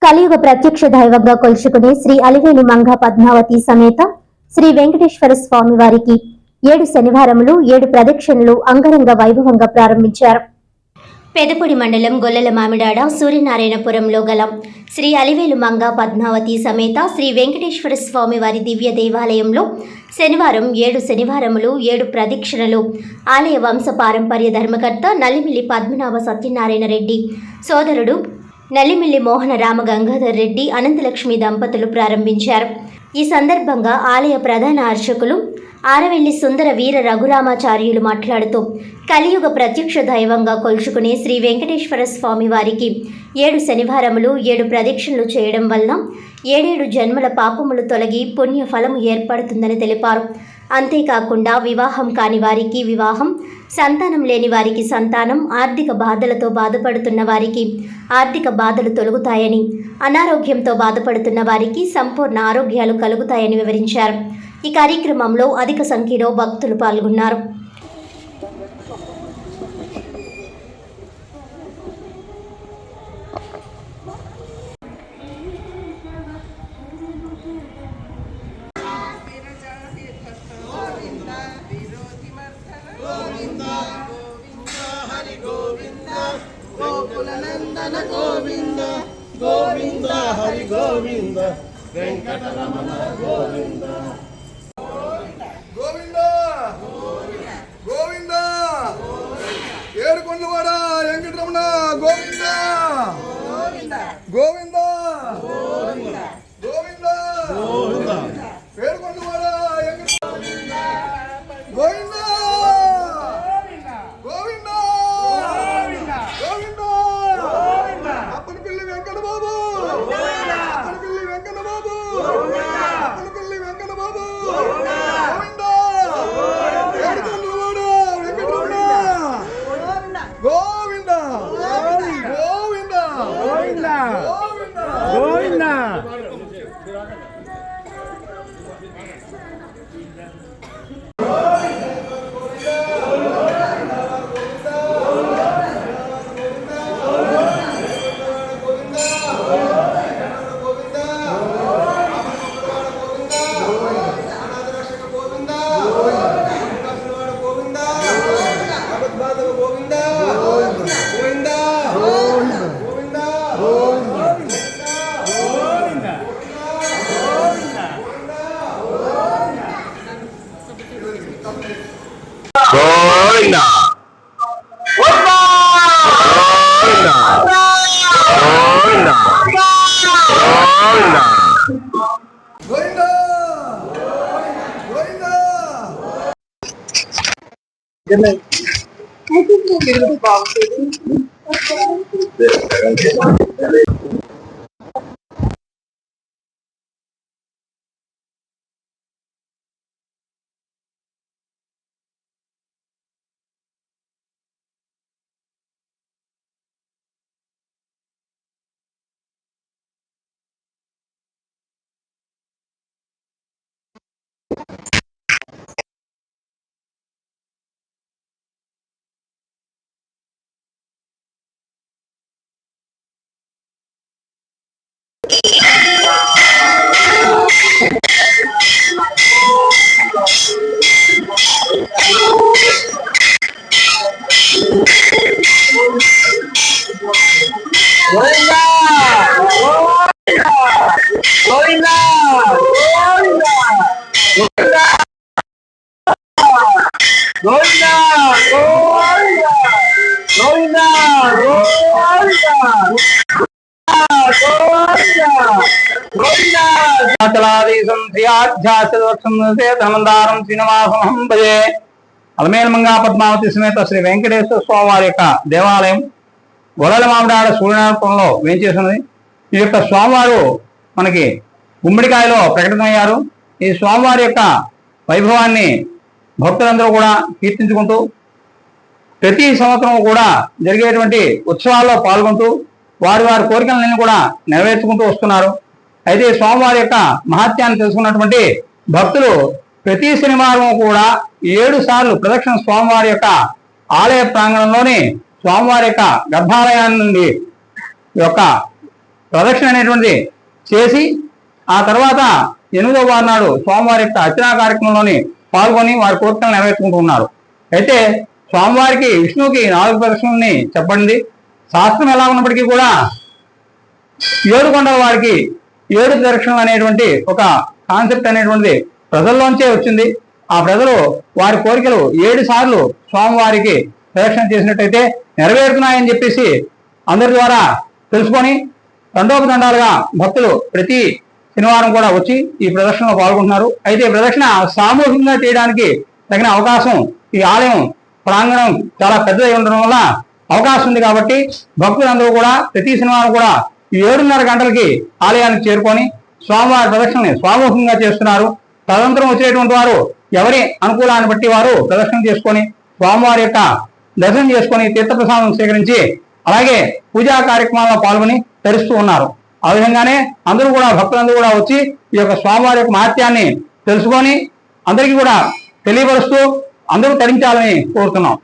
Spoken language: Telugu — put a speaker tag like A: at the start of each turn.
A: కలియుగ ప్రత్యక్ష దైవంగా కొలుచుకునే శ్రీ అలివేలు మంగ పద్మావతి సమేత శ్రీ వెంకటేశ్వర స్వామి వారికి 7 శనివారములు 7 ప్రదక్షిణలు అంగరంగ వైభవంగా ప్రారంభించారు. పెదపొడి మండలం గొల్లల మామిడాడ సూర్యనారాయణపురంలో గల శ్రీ అలివేలు మంగ పద్మావతి సమేత శ్రీ వెంకటేశ్వర స్వామి వారి దివ్య దేవాలయంలో శనివారం 7 శనివారములు 7 ప్రదక్షిణలు ఆలయ వంశ పారంపర్య ధర్మకర్త నల్లిమిల్లి పద్మనాభ సత్యనారాయణ రెడ్డి సోదరుడు నల్లిమిల్లి మోహన రామ గంగాధర్ రెడ్డి అనంతలక్ష్మి దంపతులు ప్రారంభించారు. ఈ సందర్భంగా ఆలయ ప్రధాన అర్చకులు ఆరవెల్లి సుందర వీర రఘురామాచార్యులు మాట్లాడుతూ కలియుగ ప్రత్యక్ష దైవంగా కొలుచుకునే శ్రీ వెంకటేశ్వర స్వామి వారికి 7 శనివారములు 7 ప్రదక్షిణలు చేయడం వలన 7 జన్మల పాపములు తొలగి పుణ్య ఫలము ఏర్పడుతుందని తెలిపారు. అంతేకాకుండా వివాహం కాని వారికి వివాహం, సంతానం లేని వారికి సంతానం, ఆర్థిక బాధలతో బాధపడుతున్న వారికి ఆర్థిక బాధలు తొలగుతాయని, అనారోగ్యంతో బాధపడుతున్న వారికి సంపూర్ణ ఆరోగ్యాలు కలుగుతాయని వివరించారు. ఈ కార్యక్రమంలో అధిక సంఖ్యలో భక్తులు పాల్గొన్నారు.
B: గోవింద గోవింద హరి గోవింద వెంకటరమణ గోవింద గోవింద గోవింద ఏడుకొండవాడ వెంకటరమణ గోవింద గోవింద గోవింద ఏడుకొండవాడ గోవింద
C: అలమేలు మంగా పద్మావతి సమేత శ్రీ వెంకటేశ్వర స్వామి వారి యొక్క దేవాలయం గొల్లల మామిడాడ సూర్యనారాయణపురంలో వేంచేసినది. ఈ యొక్క స్వామివారు మనకి గుమ్మడికాయలో ప్రకటనయ్యారు. ఈ స్వామివారి యొక్క వైభవాన్ని భక్తులందరూ కూడా కీర్తించుకుంటూ ప్రతి సంవత్సరం కూడా జరిగేటువంటి ఉత్సవాల్లో పాల్గొంటూ వారి వారి కోరికలన్నీ కూడా నెరవేర్చుకుంటూ వస్తున్నారు. అయితే స్వామివారి యొక్క మహత్యాన్ని తెలుసుకున్నటువంటి భక్తులు ప్రతి శనివారం కూడా 7 సార్లు ప్రదక్షిణ స్వామివారి యొక్క ఆలయ ప్రాంగణంలోని స్వామివారి యొక్క గర్భాలయాన్ని నుండి యొక్క ప్రదక్షిణ అనేటువంటిది చేసి ఆ తర్వాత 8వ వారం నాడు స్వామివారి యొక్క అర్చనా కార్యక్రమంలోని పాల్గొని వారి కోరికలను నెరవేర్చుకుంటూ ఉన్నారు. అయితే స్వామివారికి విష్ణువుకి 4 ప్రదక్షిణలని చెప్పండి. శాస్త్రం ఎలా ఉన్నప్పటికీ కూడా 7 కొండల వారికి 7 ప్రదక్షిణలు అనేటువంటి ఒక కాన్సెప్ట్ అనేటువంటిది ప్రజల్లోంచే వచ్చింది. ఆ ప్రజలు వారి కోరికలు 7 సార్లు స్వామివారికి ప్రదక్షిణ చేసినట్టయితే నెరవేరుతున్నాయని చెప్పేసి అందరి ద్వారా తెలుసుకొని తండోపతండాలుగా భక్తులు ప్రతి శనివారం కూడా వచ్చి ఈ ప్రదక్షిణలో పాల్గొంటున్నారు. అయితే ఈ ప్రదక్షిణ సామూహికంగా చేయడానికి తగిన అవకాశం ఈ ఆలయం ప్రాంగణం చాలా పెద్దదై ఉండడం వల్ల అవకాశం ఉంది. కాబట్టి భక్తులందరూ కూడా ప్రతి శనివారం కూడా 7:30 గంటలకి ఆలయానికి చేరుకొని స్వామివారి ప్రదక్షిణని సామూహికంగా చేస్తున్నారు. తదనంతరం వచ్చేటువంటి వారు ఎవరి అనుకూలాన్ని బట్టి వారు ప్రదక్షిణ చేసుకొని స్వామివారి యొక్క దర్శనం చేసుకొని తీర్థప్రసాదం స్వీకరించి అలాగే పూజా కార్యక్రమాల్లో పాల్గొని తరిస్తూ ఉన్నారు. ఆ విధంగానే అందరూ కూడా భక్తులందరూ కూడా వచ్చి ఈ యొక్క స్వామివారి యొక్క మహత్యాన్ని తెలుసుకొని అందరికీ కూడా తెలియపరుస్తూ అందరూ తరించాలని కోరుతున్నాం.